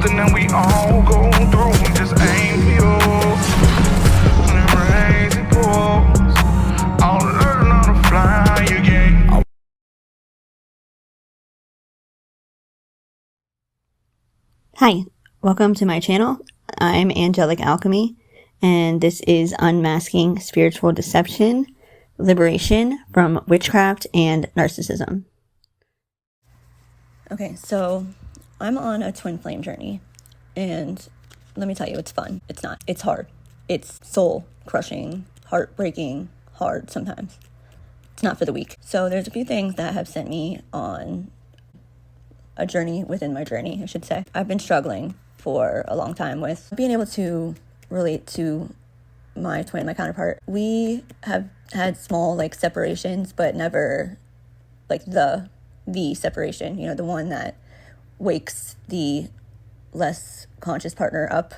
something that we all go through. We just ain't pure. Raise and pause. I'll learn how to fly again. Hi, welcome to my channel. I'm Angelic Alchemy, and this is Unmasking Spiritual Deception, Liberation from Witchcraft and Narcissism. Okay, so I'm on a twin flame journey, and let me tell you, it's fun. It's not. It's hard. It's soul-crushing, heartbreaking, hard sometimes. It's not for the weak. So there's a few things that have sent me on a journey within my journey, I should say. I've been struggling for a long time with being able to relate to my twin, my counterpart. We have had small separations, but never the separation, the one that wakes the less conscious partner up,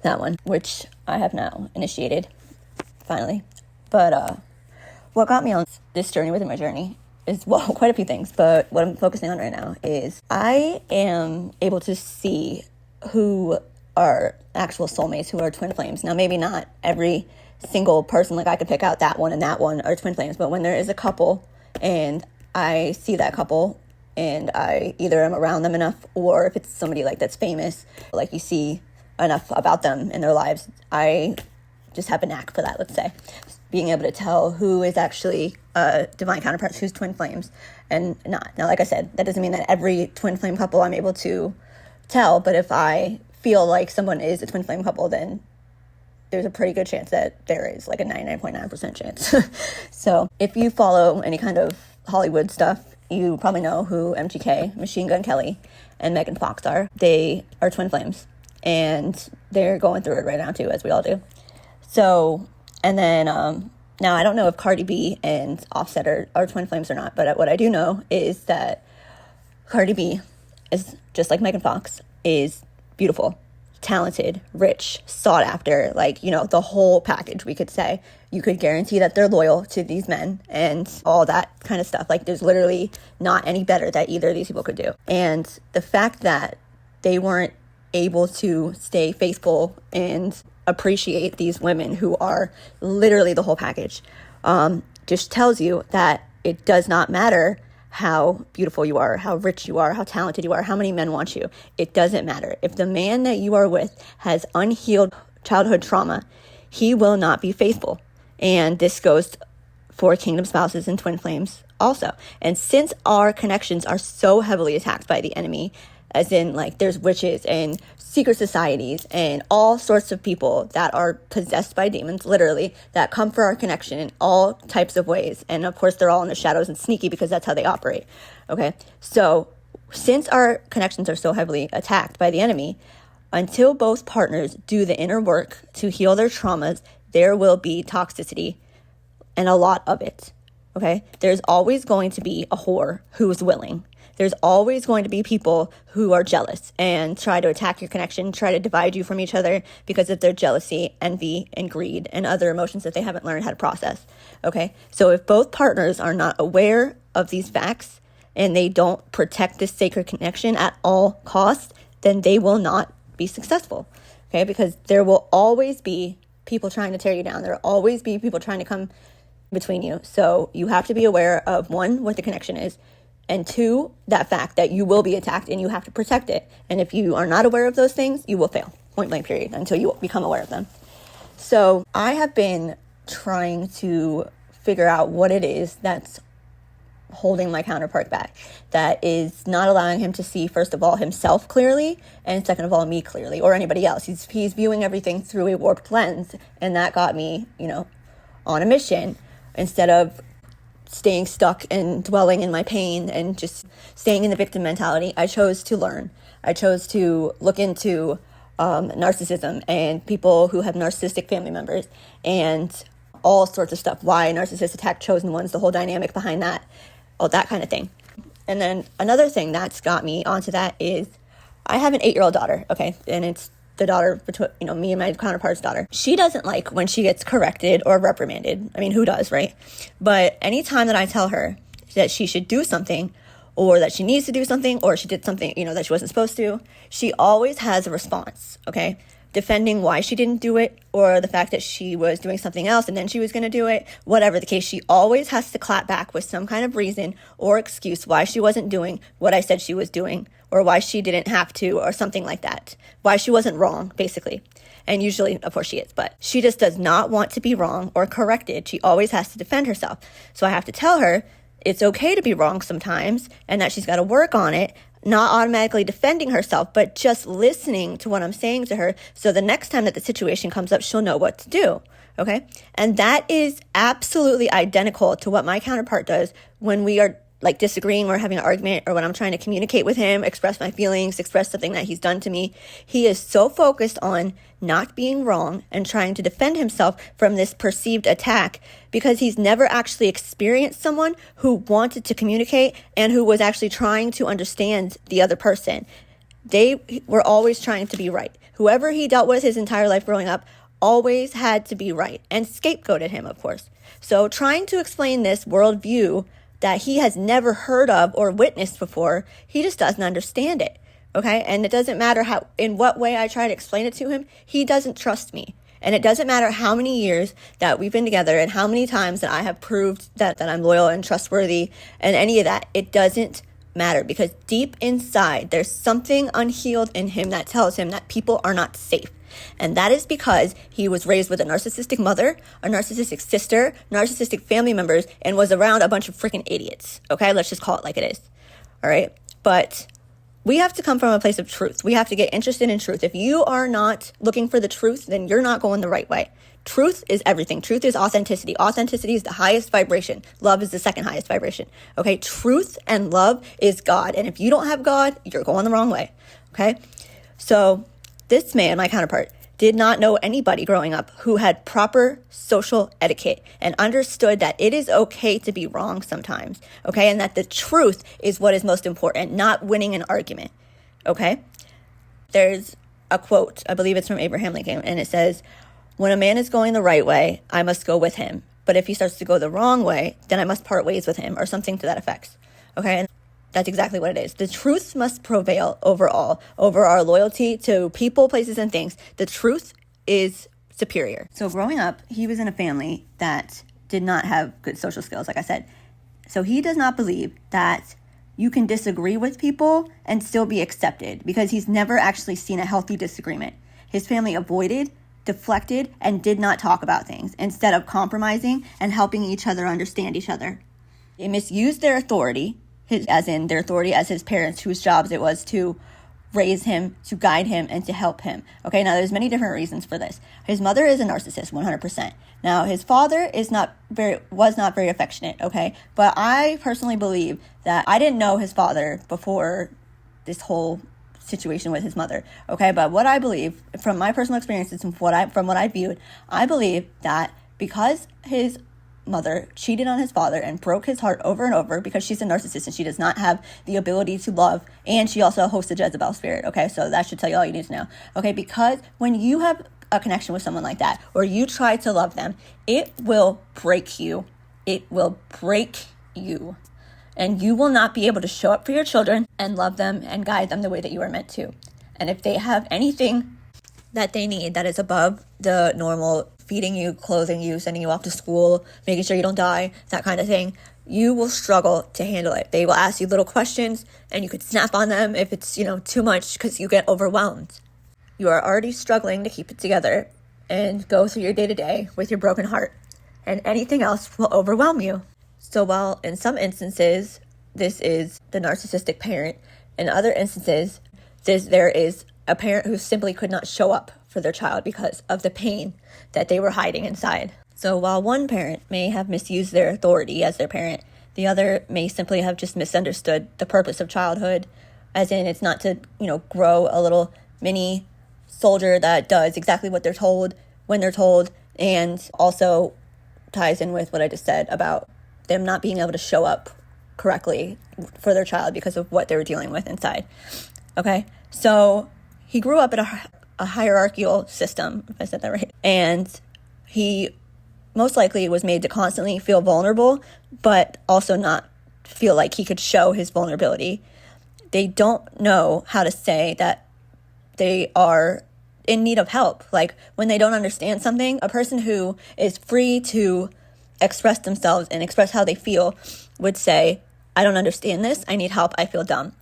that one, which I have now initiated finally. But what got me on this journey within my journey is, well, quite a few things, but what I'm focusing on right now is I am able to see who are actual soulmates, who are twin flames. Now, maybe not every single person, I could pick out that one and that one are twin flames, but when there is a couple and I see that couple and I either am around them enough, or if it's somebody that's famous, you see enough about them in their lives, I just have a knack for that, let's say. Being able to tell who is actually divine counterparts, who's twin flames and not. Now, like I said, that doesn't mean that every twin flame couple I'm able to tell, but if I feel like someone is a twin flame couple, then there's a pretty good chance that there is, a 99.9% chance. So if you follow any kind of Hollywood stuff, you probably know who MGK, Machine Gun Kelly, and Megan Fox are. They are twin flames, and they're going through it right now too, as we all do. So, and then now I don't know if Cardi B and Offset are twin flames or not, but what I do know is that Cardi B is, just like Megan Fox, is beautiful, talented, rich, sought after, the whole package, we could say. You could guarantee that they're loyal to these men and all that kind of stuff. There's literally not any better that either of these people could do. And the fact that they weren't able to stay faithful and appreciate these women who are literally the whole package, just tells you that it does not matter how beautiful you are, how rich you are, how talented you are, how many men want you. It doesn't matter. If the man that you are with has unhealed childhood trauma, he will not be faithful. And this goes for kingdom spouses and twin flames also. And since our connections are so heavily attacked by the enemy, as in there's witches and secret societies and all sorts of people that are possessed by demons, literally, that come for our connection in all types of ways. And of course, they're all in the shadows and sneaky because that's how they operate. Okay. So since our connections are so heavily attacked by the enemy, until both partners do the inner work to heal their traumas, there will be toxicity, and a lot of it. Okay. There's always going to be a whore who is willing. There's always going to be people who are jealous and try to attack your connection, try to divide you from each other because of their jealousy, envy, and greed, and other emotions that they haven't learned how to process. Okay. So if both partners are not aware of these facts and they don't protect this sacred connection at all costs, then they will not be successful. Okay. Because there will always be people trying to tear you down. There will always be people trying to come between you. So you have to be aware of, one, what the connection is, and two, that fact that you will be attacked and you have to protect it. And if you are not aware of those things, you will fail, point blank period, until you become aware of them. So I have been trying to figure out what it is that's holding my counterpart back, that is not allowing him to see, first of all, himself clearly, and second of all, me clearly, or anybody else. He's viewing everything through a warped lens, and that got me, on a mission. Instead of staying stuck and dwelling in my pain and just staying in the victim mentality, I chose to learn. I chose to look into narcissism and people who have narcissistic family members and all sorts of stuff. Why narcissists attack chosen ones, the whole dynamic behind that, all that kind of thing. And then another thing that's got me onto that is I have an 8-year-old daughter, okay? And it's the daughter between, me and my counterpart's daughter. She doesn't like when she gets corrected or reprimanded. I mean, who does, right? But anytime that I tell her that she should do something, or that she needs to do something, or she did something, that she wasn't supposed to, she always has a response, okay? Defending why she didn't do it, or the fact that she was doing something else and then she was going to do it, whatever the case, she always has to clap back with some kind of reason or excuse why she wasn't doing what I said she was doing, or why she didn't have to, or something like that. Why she wasn't wrong, basically. And usually, of course, she is, but she just does not want to be wrong or corrected. She always has to defend herself. So I have to tell her it's okay to be wrong sometimes, and that she's got to work on it, not automatically defending herself, but just listening to what I'm saying to her, so the next time that the situation comes up, she'll know what to do, okay? And that is absolutely identical to what my counterpart does when we are like disagreeing or having an argument, or when I'm trying to communicate with him, express my feelings, express something that he's done to me. He is so focused on not being wrong and trying to defend himself from this perceived attack, because he's never actually experienced someone who wanted to communicate and who was actually trying to understand the other person. They were always trying to be right. Whoever he dealt with his entire life growing up always had to be right, and scapegoated him, of course. So trying to explain this worldview that he has never heard of or witnessed before, he just doesn't understand it, okay? And it doesn't matter in what way I try to explain it to him, he doesn't trust me. And it doesn't matter how many years that we've been together and how many times that I have proved that I'm loyal and trustworthy and any of that. It doesn't matter, because deep inside, there's something unhealed in him that tells him that people are not safe. And that is because he was raised with a narcissistic mother, a narcissistic sister, narcissistic family members, and was around a bunch of freaking idiots. Okay, let's just call it like it is. All right. But we have to come from a place of truth. We have to get interested in truth. If you are not looking for the truth, then you're not going the right way. Truth is everything. Truth is authenticity. Authenticity is the highest vibration. Love is the second highest vibration. Okay. Truth and love is God. And if you don't have God, you're going the wrong way. Okay. So this man, my counterpart, did not know anybody growing up who had proper social etiquette and understood that it is okay to be wrong sometimes, okay? And that the truth is what is most important, not winning an argument, okay? There's a quote, I believe it's from Abraham Lincoln, and it says, "When a man is going the right way, I must go with him. But if he starts to go the wrong way, then I must part ways with him," or something to that effect, okay? And that's exactly what it is. The truth must prevail over our loyalty to people, places, and things. The truth is superior. So growing up, he was in a family that did not have good social skills, like I said. So he does not believe that you can disagree with people and still be accepted, because he's never actually seen a healthy disagreement. His family avoided, deflected, and did not talk about things instead of compromising and helping each other understand each other. They misused their authority, as in their authority as his parents, whose jobs it was to raise him, to guide him, and to help him. Okay, now there's many different reasons for this. His mother is a narcissist, 100%. Now, his father was not very affectionate, okay? But I personally believe that I didn't know his father before this whole situation with his mother, okay? But what I believe, from my personal experiences and from what I viewed, I believe that because his mother cheated on his father and broke his heart over and over, because she's a narcissist and she does not have the ability to love, and she also hosts a Jezebel spirit, okay? So that should tell you all you need to know, okay? Because when you have a connection with someone like that, or you try to love them, it will break you. It will break you. And you will not be able to show up for your children and love them and guide them the way that you are meant to. And if they have anything that they need that is above the normal, feeding you, clothing you, sending you off to school, making sure you don't die, that kind of thing, you will struggle to handle it. They will ask you little questions and you could snap on them if it's, too much, because you get overwhelmed. You are already struggling to keep it together and go through your day-to-day with your broken heart, and anything else will overwhelm you. So while in some instances, this is the narcissistic parent, in other instances, there is a parent who simply could not show up for their child because of the pain that they were hiding inside. So while one parent may have misused their authority as their parent, the other may simply have just misunderstood the purpose of childhood, as in it's not to, grow a little mini soldier that does exactly what they're told when they're told, and also ties in with what I just said about them not being able to show up correctly for their child because of what they were dealing with inside. Okay, so he grew up in a hierarchical system, if I said that right, and he most likely was made to constantly feel vulnerable, but also not feel like he could show his vulnerability. They don't know how to say that they are in need of help. Like when they don't understand something, a person who is free to express themselves and express how they feel would say, I don't understand this. I need help. I feel dumb.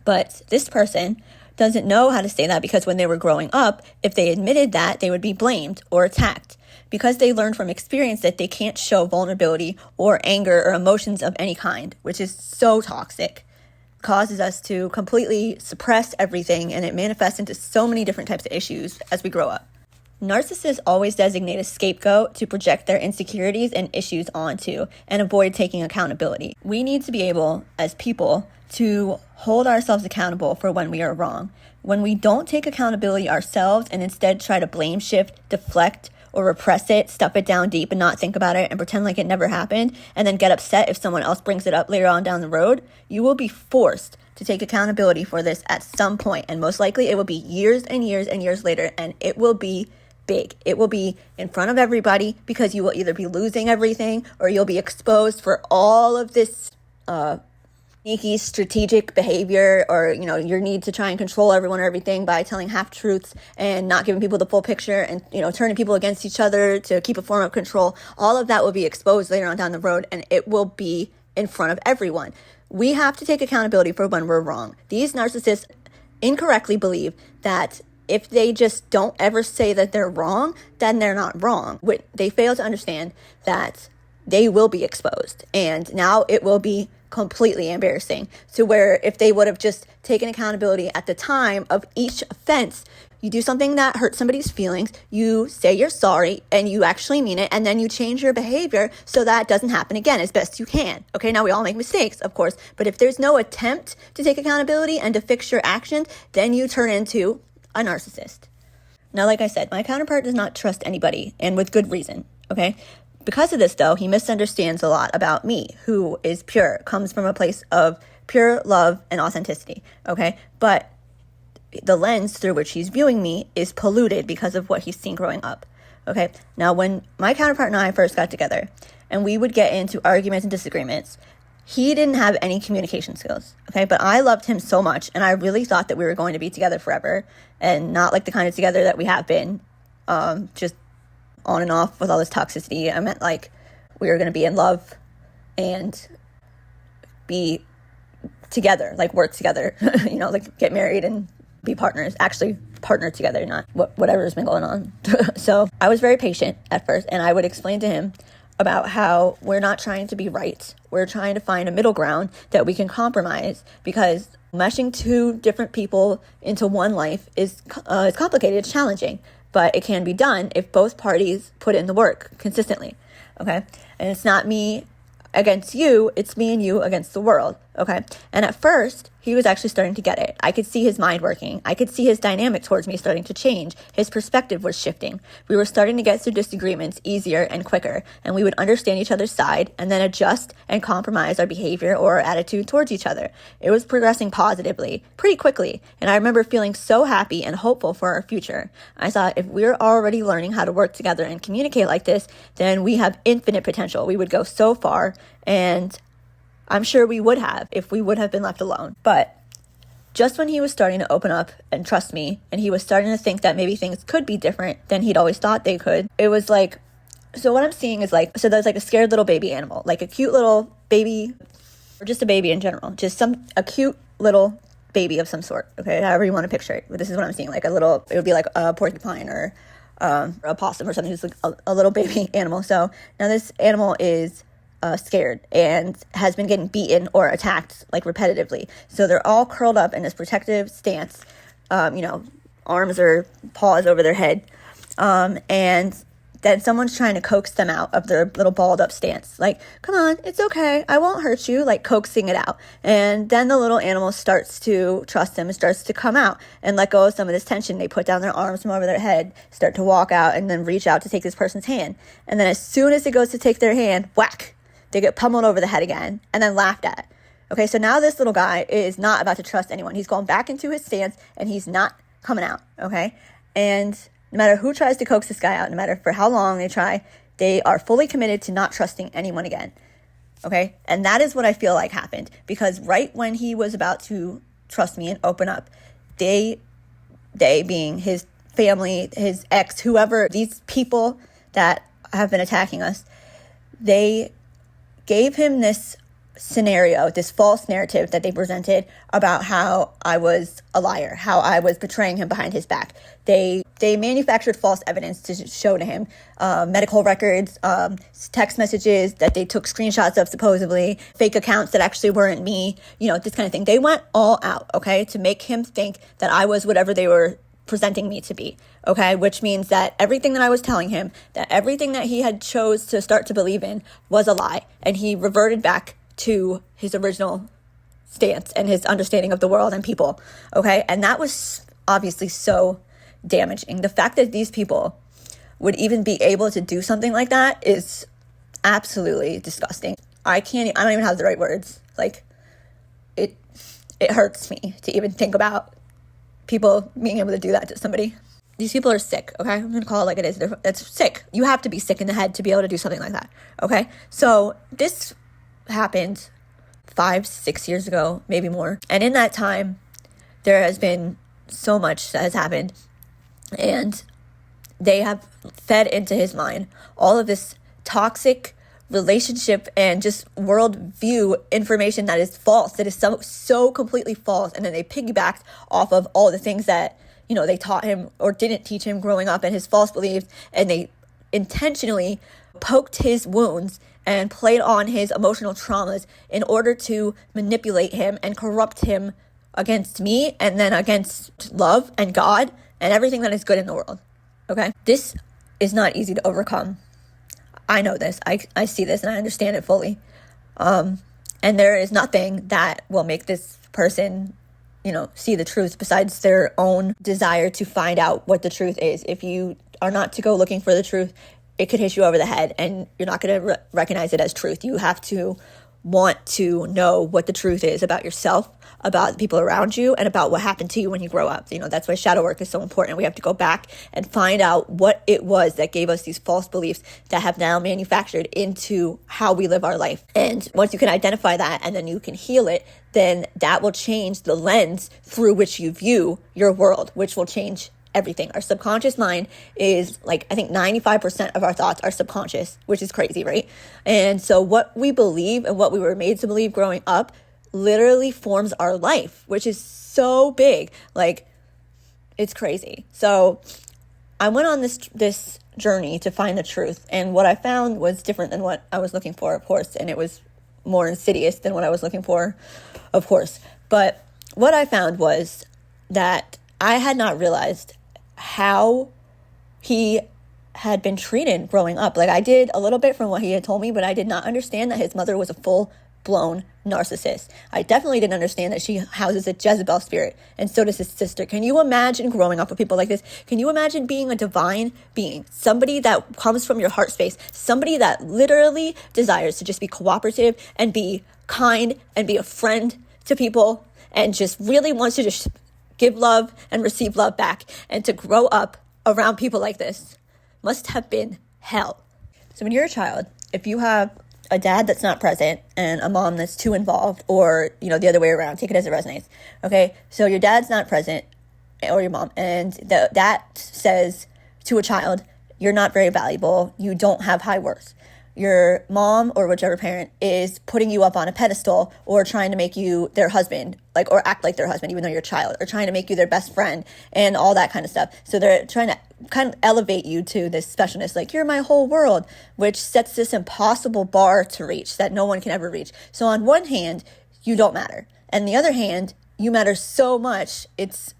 But this person doesn't know how to say that because when they were growing up, if they admitted that, they would be blamed or attacked because they learned from experience that they can't show vulnerability or anger or emotions of any kind, which is so toxic. Causes us to completely suppress everything, and it manifests into so many different types of issues as we grow up. Narcissists always designate a scapegoat to project their insecurities and issues onto and avoid taking accountability. We need to be able, as people, to hold ourselves accountable for when we are wrong. When we don't take accountability ourselves and instead try to blame shift, deflect, or repress it, stuff it down deep and not think about it and pretend like it never happened, and then get upset if someone else brings it up later on down the road, you will be forced to take accountability for this at some point. And most likely it will be years and years and years later, and it will be big. It will be in front of everybody because you will either be losing everything or you'll be exposed for all of this sneaky strategic behavior, or your need to try and control everyone or everything by telling half-truths and not giving people the full picture, and turning people against each other to keep a form of control. All of that will be exposed later on down the road, and it will be in front of everyone. We have to take accountability for when we're wrong. These narcissists incorrectly believe that if they just don't ever say that they're wrong, then they're not wrong. They fail to understand that they will be exposed, and now it will be completely embarrassing, to where if they would have just taken accountability at the time of each offense, you do something that hurts somebody's feelings, you say you're sorry and you actually mean it, and then you change your behavior so that doesn't happen again as best you can. Okay, now we all make mistakes, of course, but if there's no attempt to take accountability and to fix your actions, then you turn into a narcissist. Now, like I said, my counterpart does not trust anybody, and with good reason, okay? Because of this, though, he misunderstands a lot about me, who is pure, comes from a place of pure love and authenticity, okay? But the lens through which he's viewing me is polluted because of what he's seen growing up, okay? Now, when my counterpart and I first got together, and we would get into arguments and disagreements, he didn't have any communication skills, okay? But I loved him so much, and I really thought that we were going to be together forever, and not like the kind of together that we have been, just on and off with all this toxicity. I meant like we were going to be in love and be together, like work together, like get married and be partners, actually partner together, not whatever's been going on. So I was very patient at first, and I would explain to him about how we're not trying to be right. We're trying to find a middle ground that we can compromise, because meshing two different people into one life is complicated, it's challenging. But it can be done if both parties put in the work consistently, okay? And it's not me against you, it's me and you against the world, okay? And at first, he was actually starting to get it. I could see his mind working. I could see his dynamic towards me starting to change. His perspective was shifting. We were starting to get through disagreements easier and quicker, and we would understand each other's side and then adjust and compromise our behavior or our attitude towards each other. It was progressing positively, pretty quickly, and I remember feeling so happy and hopeful for our future. I thought, if we're already learning how to work together and communicate like this, then we have infinite potential. We would go so far, and I'm sure we would have if we would have been left alone. But just when he was starting to open up and trust me, and he was starting to think that maybe things could be different than he'd always thought they could, it was like, so what I'm seeing is like, so there's like a scared little baby animal, like a cute little baby, or just a baby in general, just a cute little baby of some sort, okay, however you want to picture it. But this is what I'm seeing, like a little, it would be like a porcupine or a possum or something, just like a little baby animal. So now this animal is scared and has been getting beaten or attacked like repetitively. So they're all curled up in this protective stance, arms or paws over their head. And then someone's trying to coax them out of their little balled up stance. Like, come on, it's okay, I won't hurt you, like coaxing it out. And then the little animal starts to trust them and starts to come out and let go of some of this tension. They put down their arms from over their head, start to walk out, and then reach out to take this person's hand. And then as soon as it goes to take their hand, whack, they get pummeled over the head again and then laughed at. Okay, so now this little guy is not about to trust anyone. He's going back into his stance and he's not coming out, okay? And no matter who tries to coax this guy out, no matter for how long they try, they are fully committed to not trusting anyone again. Okay? And that is what I feel like happened, because right when he was about to trust me and open up, they being his family, his ex, whoever, these people that have been attacking us, they gave him this scenario, this false narrative that they presented about how I was a liar, how I was betraying him behind his back. They manufactured false evidence to show to him, medical records, text messages that they took screenshots of, supposedly fake accounts that actually weren't me, this kind of thing. They went all out, okay, to make him think that I was whatever they were presenting me to be, okay, which means that everything that I was telling him, that everything that he had chose to start to believe in was a lie, and he reverted back to his original stance and his understanding of the world and people, okay? And that was obviously so damaging. The fact that these people would even be able to do something like that is absolutely disgusting. I don't even have the right words. Like, it hurts me to even think about people being able to do that to somebody. These people are sick, okay? I'm going to call it like it is. That's sick. You have to be sick in the head to be able to do something like that, okay? So this happened 5-6 years ago, maybe more. And in that time, there has been so much that has happened. And they have fed into his mind all of this toxic relationship and just worldview information that is false, that is so completely false. And then they piggybacked off of all the things that, they taught him or didn't teach him growing up, and his false beliefs. And they intentionally poked his wounds and played on his emotional traumas in order to manipulate him and corrupt him against me, and then against love and God and everything that is good in the world. Okay? This is not easy to overcome. I know this. I see this and I understand it fully. And there is nothing that will make this person, see the truth besides their own desire to find out what the truth is. If you are not to go looking for the truth, it could hit you over the head and you're not going to recognize it as truth. You have to want to know what the truth is about yourself, about the people around you, and about what happened to you when you grow up. That's why shadow work is so important. We have to go back and find out what it was that gave us these false beliefs that have now manufactured into how we live our life. And once you can identify that and then you can heal it, then that will change the lens through which you view your world, which will change everything. Our subconscious mind is I think 95% of our thoughts are subconscious, which is crazy, right? And so what we believe and what we were made to believe growing up literally forms our life, which is so big. It's crazy. So I went on this journey to find the truth, and what I found was different than what I was looking for, of course, and it was more insidious than what I was looking for, of course. But what I found was that I had not realized how he had been treated growing up. I did a little bit from what he had told me, but I did not understand that his mother was a full-blown narcissist. I definitely didn't understand that she houses a Jezebel spirit, and so does his sister. Can you imagine growing up with people like this? Can you imagine being a divine being, somebody that comes from your heart space, somebody that literally desires to just be cooperative and be kind and be a friend to people and just really wants to just give love and receive love back, and to grow up around people like this must have been hell. So when you're a child, if you have a dad that's not present and a mom that's too involved, or, the other way around, take it as it resonates. Okay. So your dad's not present, or your mom, and that says to a child, you're not very valuable. You don't have high worth. Your mom or whichever parent is putting you up on a pedestal, or trying to make you their husband, or act like their husband, even though you're a child, or trying to make you their best friend and all that kind of stuff. So they're trying to kind of elevate you to this specialness, you're my whole world, which sets this impossible bar to reach that no one can ever reach. So on one hand, you don't matter. And the other hand, you matter so much, it's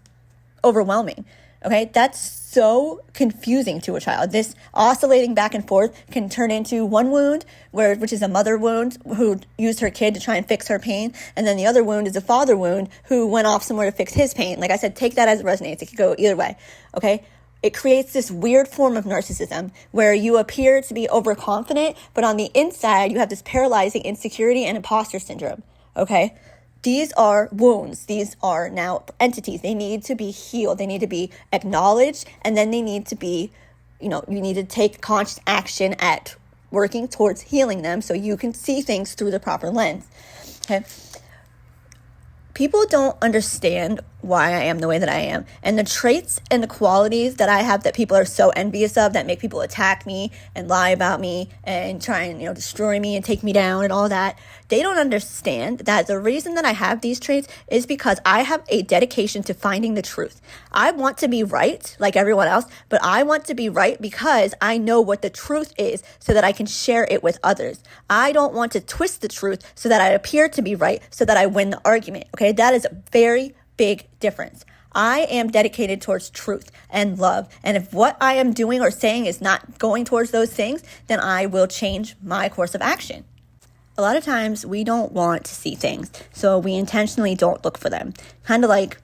overwhelming. Okay, that's so confusing to a child. This oscillating back and forth can turn into one wound, which is a mother wound who used her kid to try and fix her pain. And then the other wound is a father wound who went off somewhere to fix his pain. Like I said, take that as it resonates. It could go either way. Okay, it creates this weird form of narcissism where you appear to be overconfident, but on the inside, you have this paralyzing insecurity and imposter syndrome. Okay. These are wounds. These are now entities. They need to be healed. They need to be acknowledged. And then they need to be, you need to take conscious action at working towards healing them so you can see things through the proper lens. Okay. People don't understand why I am the way that I am. And the traits and the qualities that I have that people are so envious of, that make people attack me and lie about me and try and, destroy me and take me down and all that. They don't understand that the reason that I have these traits is because I have a dedication to finding the truth. I want to be right like everyone else, but I want to be right because I know what the truth is so that I can share it with others. I don't want to twist the truth so that I appear to be right so that I win the argument. Okay, that is a very big difference. I am dedicated towards truth and love. And if what I am doing or saying is not going towards those things, then I will change my course of action. A lot of times we don't want to see things, so we intentionally don't look for them. Kind of like,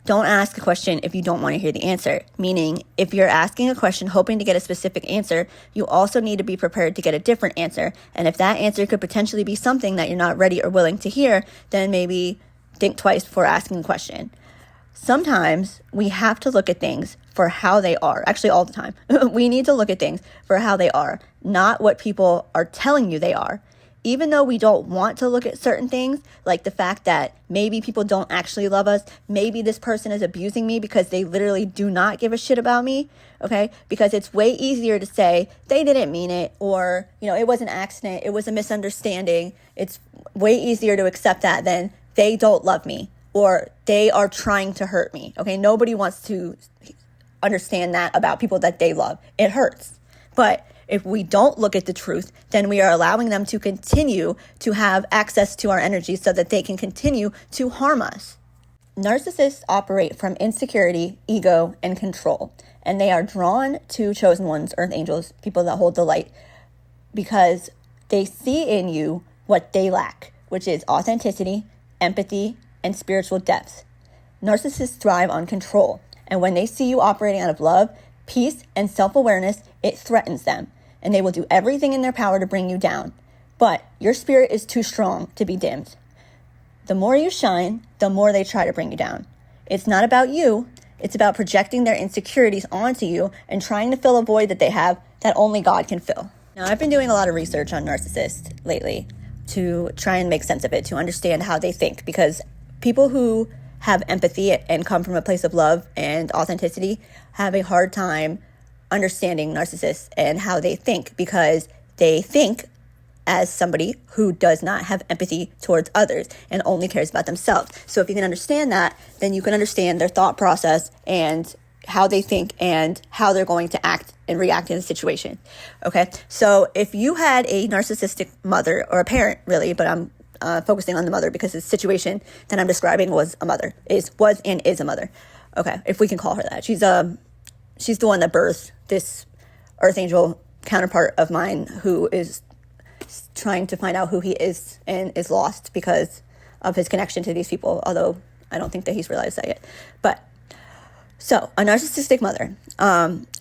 don't ask a question if you don't want to hear the answer. Meaning, if you're asking a question hoping to get a specific answer, you also need to be prepared to get a different answer. And if that answer could potentially be something that you're not ready or willing to hear, then maybe think twice before asking a question. Sometimes we have to look at things for how they are. Actually, all the time. We need to look at things for how they are, not what people are telling you they are. Even though we don't want to look at certain things, like the fact that maybe people don't actually love us, maybe this person is abusing me because they literally do not give a shit about me, okay? Because it's way easier to say they didn't mean it, or, it was an accident, it was a misunderstanding. It's way easier to accept that than they don't love me or they are trying to hurt me, okay? Nobody wants to understand that about people that they love. It hurts. But if we don't look at the truth, then we are allowing them to continue to have access to our energy so that they can continue to harm us. Narcissists operate from insecurity, ego, and control. And they are drawn to chosen ones, earth angels, people that hold the light, because they see in you what they lack, which is authenticity, empathy, and spiritual depth. Narcissists thrive on control. And when they see you operating out of love, peace, and self-awareness, it threatens them. And they will do everything in their power to bring you down. But your spirit is too strong to be dimmed. The more you shine, the more they try to bring you down. It's not about you. It's about projecting their insecurities onto you and trying to fill a void that they have that only God can fill. Now, I've been doing a lot of research on narcissists lately to try and make sense of it, to understand how they think, because people who have empathy and come from a place of love and authenticity have a hard time understanding narcissists and how they think, because they think as somebody who does not have empathy towards others and only cares about themselves. So if you can understand that, then you can understand their thought process and how they think and how they're going to act and react in a situation. Okay, so if you had a narcissistic mother or a parent, really, but I'm focusing on the mother because the situation that I'm describing was a mother, was and is a mother. Okay, if we can call her that. She's the one that birthed this earth angel counterpart of mine who is trying to find out who he is and is lost because of his connection to these people, although I don't think that he's realized that yet. But so a narcissistic mother,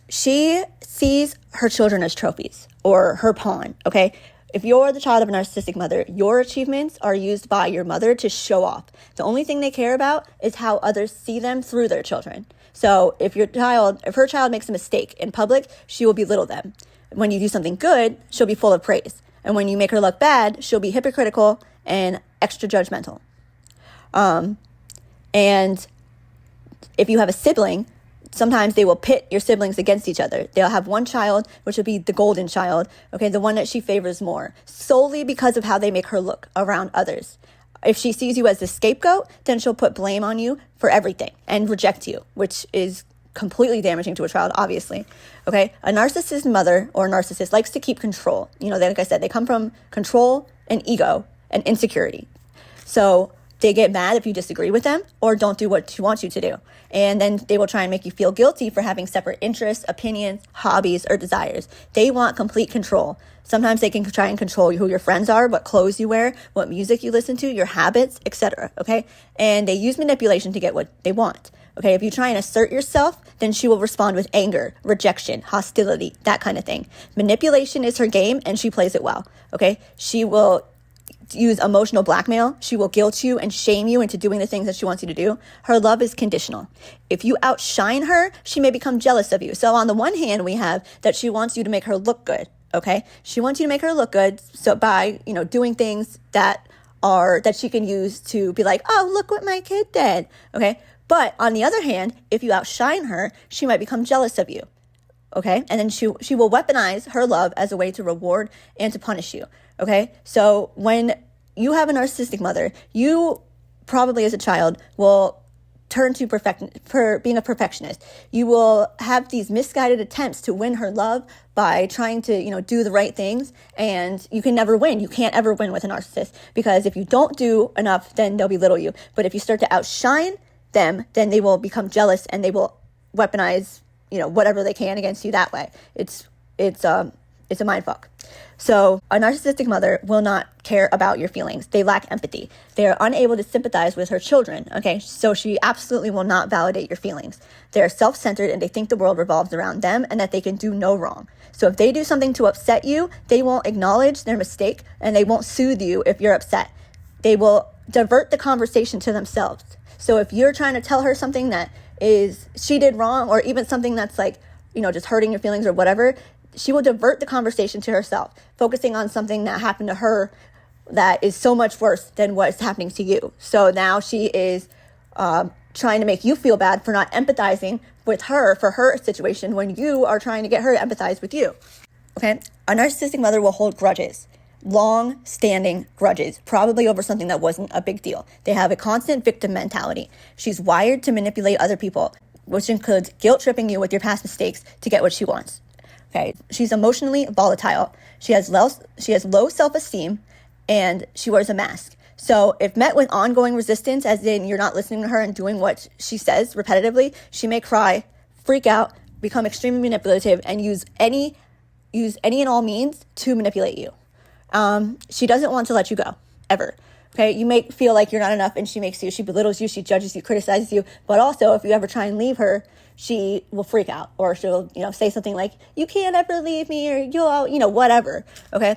she sees her children as trophies or her pawn, okay? If you're the child of a narcissistic mother, your achievements are used by your mother to show off. The only thing they care about is how others see them through their children. So if her child makes a mistake in public, she will belittle them. When you do something good, she'll be full of praise. And when you make her look bad, she'll be hypocritical and extra judgmental. And if you have a sibling, sometimes they will pit your siblings against each other. They'll have one child, which will be the golden child, okay, the one that she favors more, solely because of how they make her look around others. If she sees you as the scapegoat, then she'll put blame on you for everything and reject you, which is completely damaging to a child, obviously. Okay, a narcissist mother or narcissist likes to keep control. Like I said, they come from control and ego and insecurity. So they get mad if you disagree with them or don't do what she wants you to do. And then they will try and make you feel guilty for having separate interests, opinions, hobbies, or desires. They want complete control. Sometimes they can try and control who your friends are, what clothes you wear, what music you listen to, your habits, etc. Okay? And they use manipulation to get what they want. Okay? If you try and assert yourself, then she will respond with anger, rejection, hostility, that kind of thing. Manipulation is her game, and she plays it well. Okay? She will use emotional blackmail. She will guilt you and shame you into doing the things that she wants you to do. Her love is conditional. If you outshine her, she may become jealous of you. So on the one hand, we have that she wants you to make her look good. okay? She wants you to make her look good, so by, doing things that she can use to be like, oh, look what my kid did, okay? But on the other hand, if you outshine her, she might become jealous of you, okay? And then she will weaponize her love as a way to reward and to punish you, okay? So when you have a narcissistic mother, you probably as a child will turn to for being a perfectionist. You will have these misguided attempts to win her love by trying to, do the right things, and you can never win. You can't ever win with a narcissist, because if you don't do enough, then they'll belittle you. But if you start to outshine them, then they will become jealous and they will weaponize, whatever they can against you that way. It's a mind fuck. So a narcissistic mother will not care about your feelings. They lack empathy. They are unable to sympathize with her children, okay? So she absolutely will not validate your feelings. They are self-centered and they think the world revolves around them and that they can do no wrong. So if they do something to upset you, they won't acknowledge their mistake and they won't soothe you if you're upset. They will divert the conversation to themselves. So if you're trying to tell her something that she did wrong, or even something that's like, just hurting your feelings or whatever, she will divert the conversation to herself, focusing on something that happened to her that is so much worse than what is happening to you. So now she is trying to make you feel bad for not empathizing with her for her situation when you are trying to get her to empathize with you. Okay? A narcissistic mother will hold grudges, long-standing grudges, probably over something that wasn't a big deal. They have a constant victim mentality. She's wired to manipulate other people, which includes guilt-tripping you with your past mistakes to get what she wants. Okay, she's emotionally volatile. She has low self-esteem, and she wears a mask. So if met with ongoing resistance, as in you're not listening to her and doing what she says repetitively, she may cry, freak out, become extremely manipulative, and use any and all means to manipulate you. She doesn't want to let you go, ever. Okay, you may feel like you're not enough, and she belittles you, she judges you, criticizes you. But also, if you ever try and leave her, she will freak out, or she'll, say something like, you can't ever leave me, or you'll, whatever. Okay.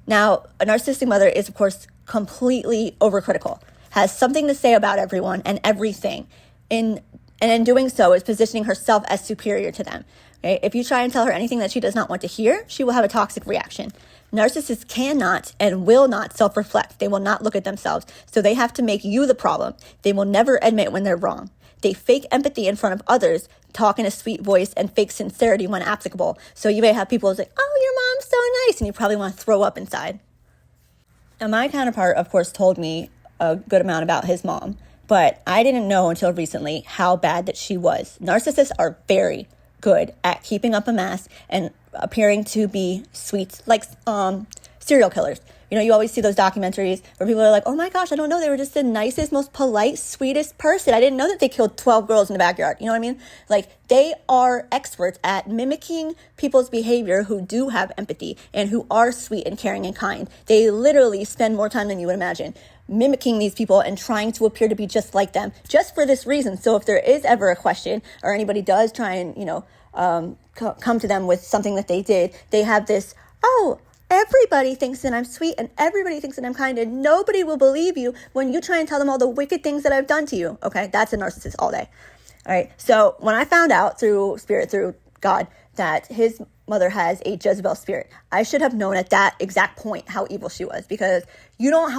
Now, a narcissistic mother is, of course, completely overcritical, has something to say about everyone and everything. And in doing so is positioning herself as superior to them. Okay? If you try and tell her anything that she does not want to hear, she will have a toxic reaction. Narcissists cannot and will not self-reflect. They will not look at themselves. So they have to make you the problem. They will never admit when they're wrong. They fake empathy in front of others, talk in a sweet voice, and fake sincerity when applicable. So you may have people say, oh, your mom's so nice, and you probably want to throw up inside. Now, my counterpart, of course, told me a good amount about his mom, but I didn't know until recently how bad that she was. Narcissists are very good at keeping up a mask and appearing to be sweet, like serial killers. You always see those documentaries where people are like, oh my gosh, I don't know, they were just the nicest, most polite, sweetest person. I didn't know that they killed 12 girls in the backyard. You know what I mean? Like, they are experts at mimicking people's behavior who do have empathy and who are sweet and caring and kind. They literally spend more time than you would imagine mimicking these people and trying to appear to be just like them, just for this reason. So if there is ever a question, or anybody does try and, come to them with something that they did, they have this, everybody thinks that I'm sweet and everybody thinks that I'm kind, and nobody will believe you when you try and tell them all the wicked things that I've done to you. Okay, that's a narcissist all day. All right, so when I found out through God, that his mother has a Jezebel spirit, I should have known at that exact point how evil she was, because you don't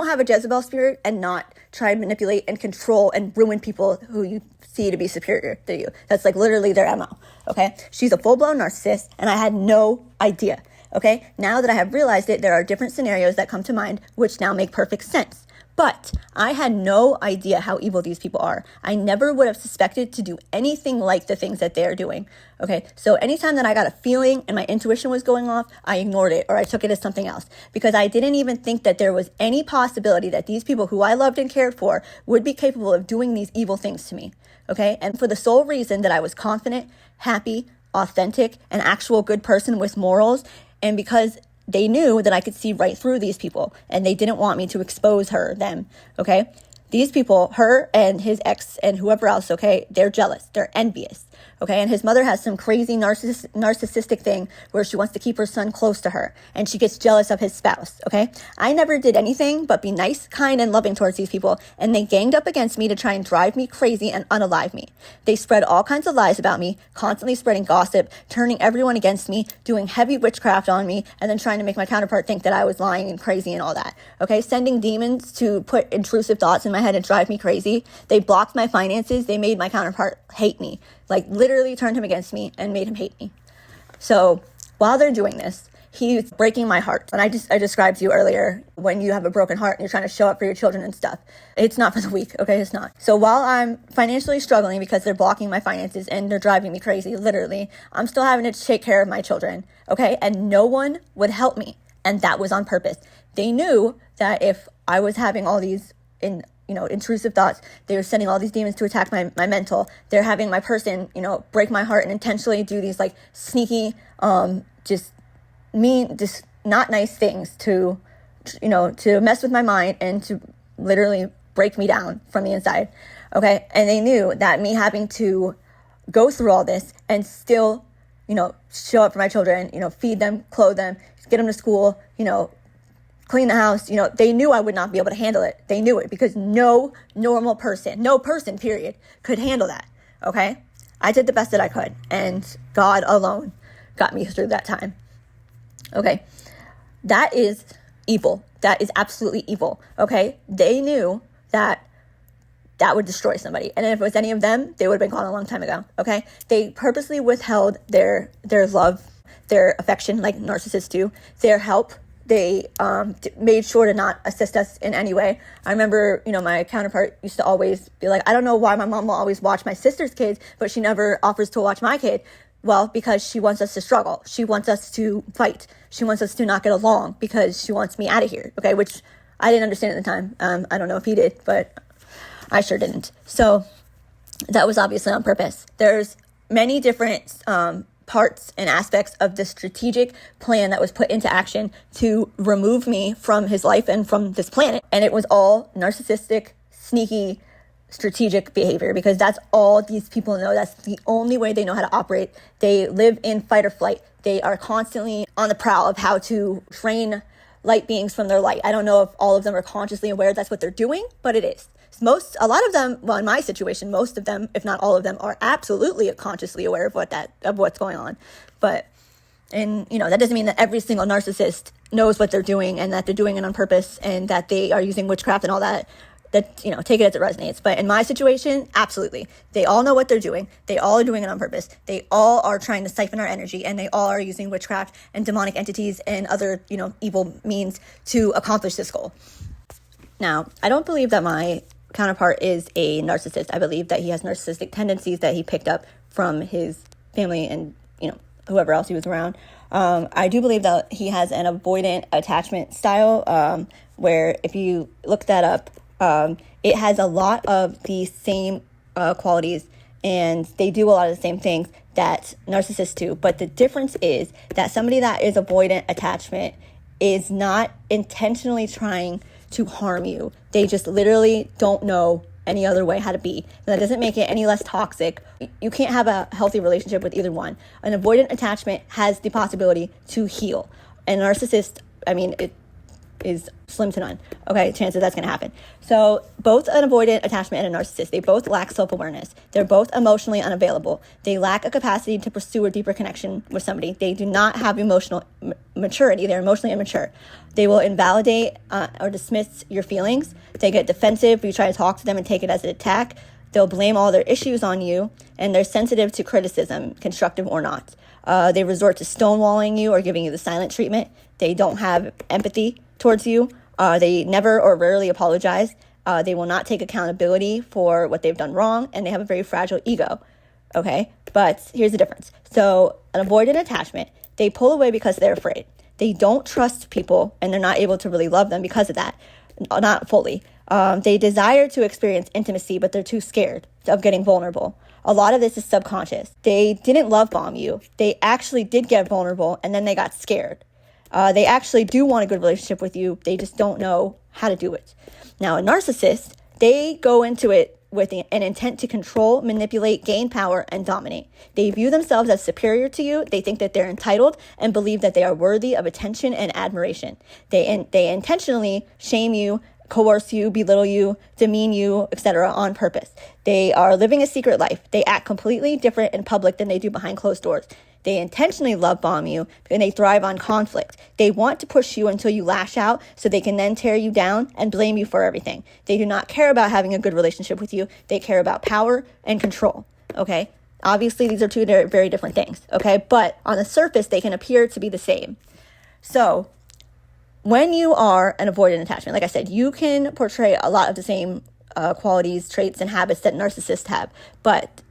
have a Jezebel spirit and not try and manipulate and control and ruin people who you see to be superior to you. That's like literally their MO. Okay, she's a full-blown narcissist, and I had no idea. Okay, now that I have realized it, there are different scenarios that come to mind, which now make perfect sense. But I had no idea how evil these people are. I never would have suspected to do anything like the things that they are doing. Okay, so anytime that I got a feeling and my intuition was going off, I ignored it, or I took it as something else, because I didn't even think that there was any possibility that these people who I loved and cared for would be capable of doing these evil things to me. Okay, and for the sole reason that I was confident, happy, authentic, an actual good person with morals, and because they knew that I could see right through these people, and they didn't want me to expose them, okay? These people, her and his ex and whoever else, okay, they're jealous, they're envious. okay? And his mother has some crazy narcissistic thing where she wants to keep her son close to her, and she gets jealous of his spouse, okay? I never did anything but be nice, kind, and loving towards these people, and they ganged up against me to try and drive me crazy and unalive me. They spread all kinds of lies about me, constantly spreading gossip, turning everyone against me, doing heavy witchcraft on me, and then trying to make my counterpart think that I was lying and crazy and all that, okay? Sending demons to put intrusive thoughts in my head and drive me crazy. They blocked my finances. They made my counterpart hate me, like literally turned him against me and made him hate me. So while they're doing this, he's breaking my heart. And I described to you earlier, when you have a broken heart and you're trying to show up for your children and stuff, it's not for the weak, okay? It's not. So while I'm financially struggling because they're blocking my finances and they're driving me crazy, literally, I'm still having to take care of my children, okay? And no one would help me. And that was on purpose. They knew that if I was having all these intrusive thoughts, they were sending all these demons to attack my mental. They're having my person, break my heart and intentionally do these like sneaky, just not nice things to mess with my mind and to literally break me down from the inside. Okay. And they knew that me having to go through all this and still, show up for my children, feed them, clothe them, get them to school, clean the house, they knew I would not be able to handle it. They knew it because no normal person, no person, period, could handle that. Okay. I did the best that I could, and God alone got me through that time. Okay. That is evil. That is absolutely evil. Okay. They knew that would destroy somebody. And if it was any of them, they would have been gone a long time ago. Okay. They purposely withheld their love, their affection, like narcissists do, their help. They made sure to not assist us in any way. I remember, my counterpart used to always be like, I don't know why my mom will always watch my sister's kids, but she never offers to watch my kid. Well, because she wants us to struggle. She wants us to fight. She wants us to not get along because she wants me out of here. Okay, which I didn't understand at the time. I don't know if he did, but I sure didn't. So that was obviously on purpose. There's many different parts and aspects of the strategic plan that was put into action to remove me from his life and from this planet. And it was all narcissistic, sneaky, strategic behavior, because that's all these people know. That's the only way they know how to operate. They live in fight or flight. They are constantly on the prowl of how to drain light beings from their light. I don't know if all of them are consciously aware that's what they're doing, but it is. A lot of them, well, in my situation, most of them, if not all of them, are absolutely consciously aware of what's going on. But, and that doesn't mean that every single narcissist knows what they're doing and that they're doing it on purpose and that they are using witchcraft and all that. Take it as it resonates. But in my situation, absolutely. They all know what they're doing. They all are doing it on purpose. They all are trying to siphon our energy, and they all are using witchcraft and demonic entities and other, evil means to accomplish this goal. Now, I don't believe that my counterpart is a narcissist. I believe that he has narcissistic tendencies that he picked up from his family and, whoever else he was around. I do believe that he has an avoidant attachment style, where if you look that up, it has a lot of the same qualities, and they do a lot of the same things that narcissists do. But the difference is that somebody that is avoidant attachment is not intentionally trying to harm you. They just literally don't know any other way how to be. And that doesn't make it any less toxic. You can't have a healthy relationship with either one. An avoidant attachment has the possibility to heal. And narcissist, it is slim to none. Okay, chances that's going to happen. So both an avoidant attachment and a narcissist, they both lack self-awareness. They're both emotionally unavailable. They lack a capacity to pursue a deeper connection with somebody. They do not have emotional maturity. They're emotionally immature. They will invalidate or dismiss your feelings. They get defensive if you try to talk to them and take it as an attack. They'll blame all their issues on you, and they're sensitive to criticism, constructive or not. They resort to stonewalling you or giving you the silent treatment. They don't have empathy towards you. They never or rarely apologize. They will not take accountability for what they've done wrong, and they have a very fragile ego. Okay, but here's the difference. So an avoidant attachment, they pull away because they're afraid. They don't trust people, and they're not able to really love them because of that, not fully. They desire to experience intimacy, but they're too scared of getting vulnerable. A lot of this is subconscious. They didn't love bomb you. They actually did get vulnerable, and then they got scared. They actually do want a good relationship with you. They just don't know how to do it. Now, a narcissist, they go into it with an intent to control, manipulate, gain power, and dominate. They view themselves as superior to you. They think that they're entitled and believe that they are worthy of attention and admiration. They intentionally shame you, coerce you, belittle you, demean you, etc. on purpose. They are living a secret life. They act completely different in public than they do behind closed doors. They intentionally love bomb you, and they thrive on conflict. They want to push you until you lash out so they can then tear you down and blame you for everything. They do not care about having a good relationship with you. They care about power and control, okay? Obviously, these are two very different things, okay? But on the surface, they can appear to be the same. So when you are an avoidant attachment, like I said, you can portray a lot of the same qualities, traits, and habits that narcissists have, but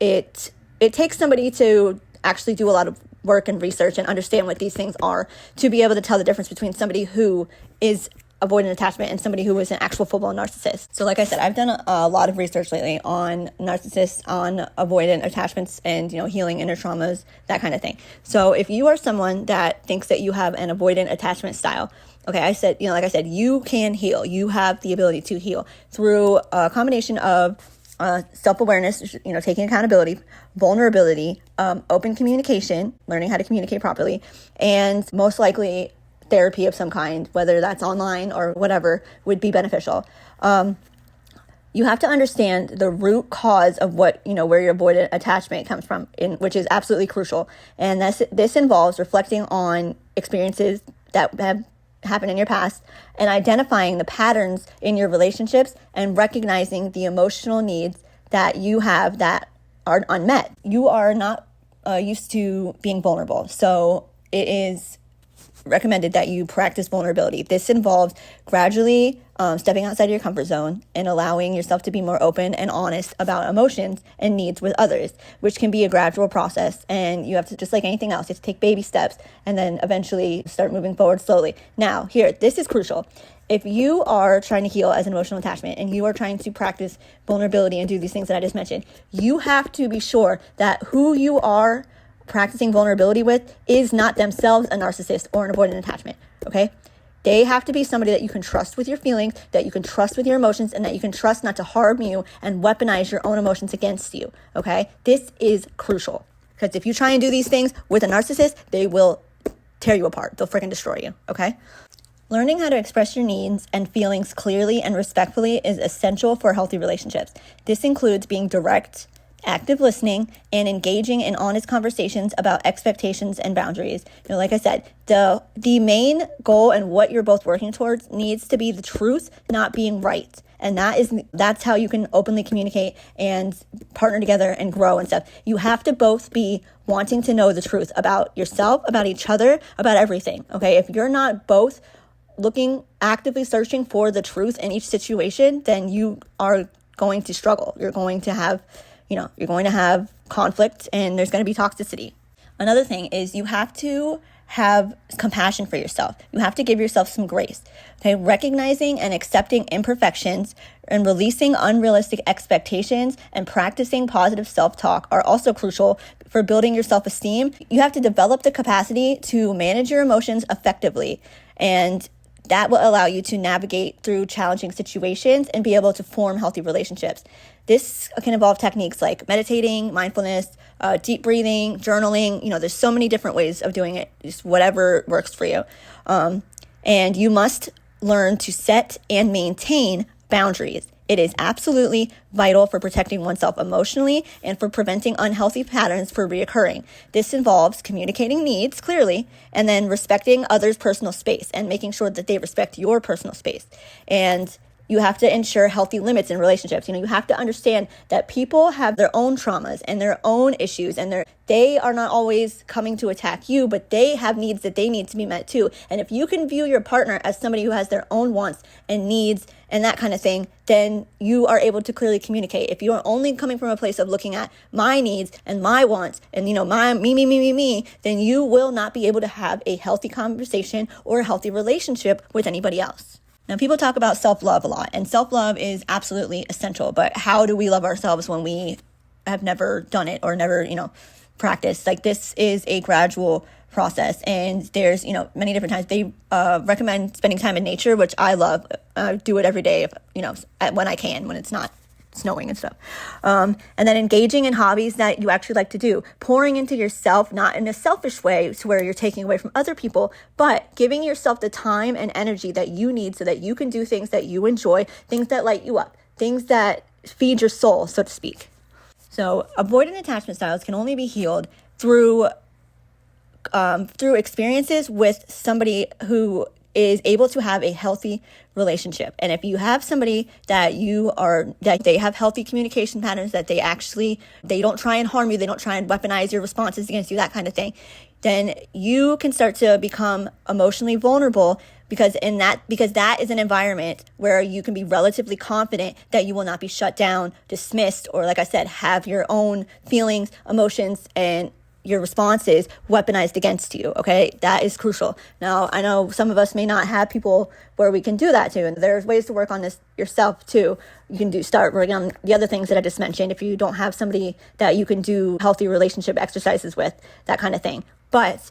it takes somebody to actually do a lot of work and research and understand what these things are to be able to tell the difference between somebody who is avoidant attachment and somebody who is an actual full-blown narcissist. So like I said, I've done a lot of research lately on narcissists, on avoidant attachments, and healing inner traumas, that kind of thing. So if you are someone that thinks that you have an avoidant attachment style, okay, like I said, you can heal. You have the ability to heal through a combination of self-awareness, taking accountability, vulnerability, open communication, learning how to communicate properly, and most likely therapy of some kind, whether that's online or whatever, would be beneficial. You have to understand the root cause of where your avoidant attachment comes from, which is absolutely crucial. And this involves reflecting on experiences that have happened in your past and identifying the patterns in your relationships and recognizing the emotional needs that you have that are unmet. You are not used to being vulnerable, so it is recommended that you practice vulnerability. This involves gradually stepping outside your comfort zone and allowing yourself to be more open and honest about emotions and needs with others, which can be a gradual process. And you have to, just like anything else, you have to take baby steps and then eventually start moving forward slowly. Now, this is crucial. If you are trying to heal as an emotional attachment and you are trying to practice vulnerability and do these things that I just mentioned, you have to be sure that who you are practicing vulnerability with is not themselves a narcissist or an avoidant attachment, okay? They have to be somebody that you can trust with your feelings, that you can trust with your emotions, and that you can trust not to harm you and weaponize your own emotions against you, okay? This is crucial, because if you try and do these things with a narcissist, they will tear you apart. They'll freaking destroy you, okay? Learning how to express your needs and feelings clearly and respectfully is essential for healthy relationships. This includes being direct, active listening, and engaging in honest conversations about expectations and boundaries. Like I said, the main goal and what you're both working towards needs to be the truth, not being right. And that's how you can openly communicate and partner together and grow and stuff. You have to both be wanting to know the truth about yourself, about each other, about everything. Okay, if you're not both actively searching for the truth in each situation, then you are going to struggle. You're going to have conflict, and there's going to be toxicity. Another thing is you have to have compassion for yourself. You have to give yourself some grace. Okay, recognizing and accepting imperfections and releasing unrealistic expectations and practicing positive self-talk are also crucial for building your self-esteem. You have to develop the capacity to manage your emotions effectively, and that will allow you to navigate through challenging situations and be able to form healthy relationships. This can involve techniques like meditating, mindfulness, deep breathing, journaling. There's so many different ways of doing it, just whatever works for you. And you must learn to set and maintain boundaries. It is absolutely vital for protecting oneself emotionally and for preventing unhealthy patterns from reoccurring. This involves communicating needs clearly and then respecting others' personal space and making sure that they respect your personal space. And you have to ensure healthy limits in relationships. You have to understand that people have their own traumas and their own issues, and they are not always coming to attack you, but they have needs that they need to be met too. And if you can view your partner as somebody who has their own wants and needs and that kind of thing, then you are able to clearly communicate. If you are only coming from a place of looking at my needs and my wants and, my me, then you will not be able to have a healthy conversation or a healthy relationship with anybody else. Now, people talk about self-love a lot, and self-love is absolutely essential, but how do we love ourselves when we have never done it or never, practiced? This is a gradual process, and there's, many different times. They recommend spending time in nature, which I love. I do it every day, when I can, when it's not snowing and stuff. And then engaging in hobbies that you actually like to do, pouring into yourself, not in a selfish way to where you're taking away from other people, but giving yourself the time and energy that you need so that you can do things that you enjoy, things that light you up, things that feed your soul, so to speak. So avoidant attachment styles can only be healed through experiences with somebody who is able to have a healthy relationship. And if you have somebody that they have healthy communication patterns, that they don't try and harm you, they don't try and weaponize your responses against you, that kind of thing, then you can start to become emotionally vulnerable because that is an environment where you can be relatively confident that you will not be shut down, dismissed, or, like I said, have your own feelings, emotions, and your responses weaponized against you. Okay, that is crucial. Now, I know some of us may not have people where we can do that to, and there's ways to work on this yourself too. You can start working on the other things that I just mentioned if you don't have somebody that you can do healthy relationship exercises with, that kind of thing. But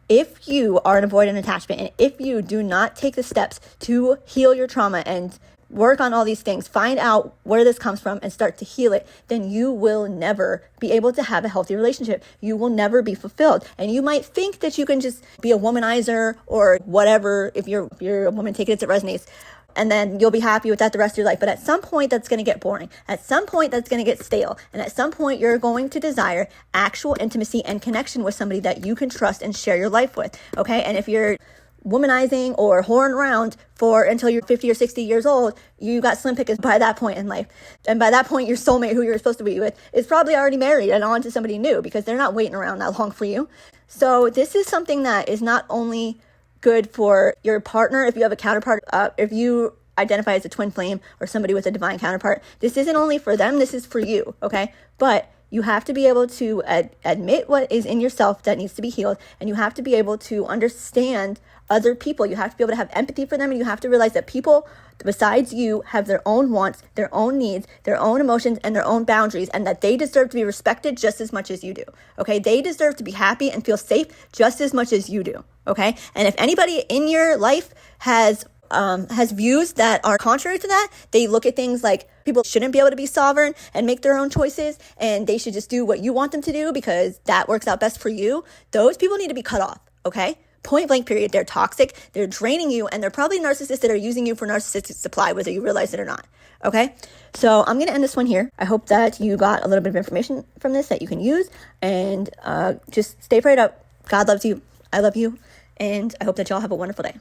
if you are an avoidant attachment, and if you do not take the steps to heal your trauma and work on all these things, find out where this comes from and start to heal it, then you will never be able to have a healthy relationship. You will never be fulfilled. And you might think that you can just be a womanizer or whatever, if you're a woman, take it as it resonates, and then you'll be happy with that the rest of your life. But at some point, that's going to get boring. At some point, that's going to get stale. And at some point, you're going to desire actual intimacy and connection with somebody that you can trust and share your life with. Okay? And if you're womanizing or whoring around until you're 50 or 60 years old, you got slim pickings by that point in life. And by that point, your soulmate, who you're supposed to be with, is probably already married and on to somebody new because they're not waiting around that long for you. So this is something that is not only good for your partner, if you have a counterpart, if you identify as a twin flame or somebody with a divine counterpart, this isn't only for them, this is for you, okay? But you have to be able to admit what is in yourself that needs to be healed, and you have to be able to understand other people. You have to be able to have empathy for them, and you have to realize that people besides you have their own wants, their own needs, their own emotions, and their own boundaries, and that they deserve to be respected just as much as you do, okay? They deserve to be happy and feel safe just as much as you do, okay? And if anybody in your life has views that are contrary to that, they look at things like people shouldn't be able to be sovereign and make their own choices, and they should just do what you want them to do because that works out best for you, those people need to be cut off, okay? Point blank period. They're toxic, they're draining you, and they're probably narcissists that are using you for narcissistic supply, whether you realize it or not, okay? So I'm going to end this one here. I hope that you got a little bit of information from this that you can use, and just stay prayed up. God loves you. I love you, and I hope that y'all have a wonderful day.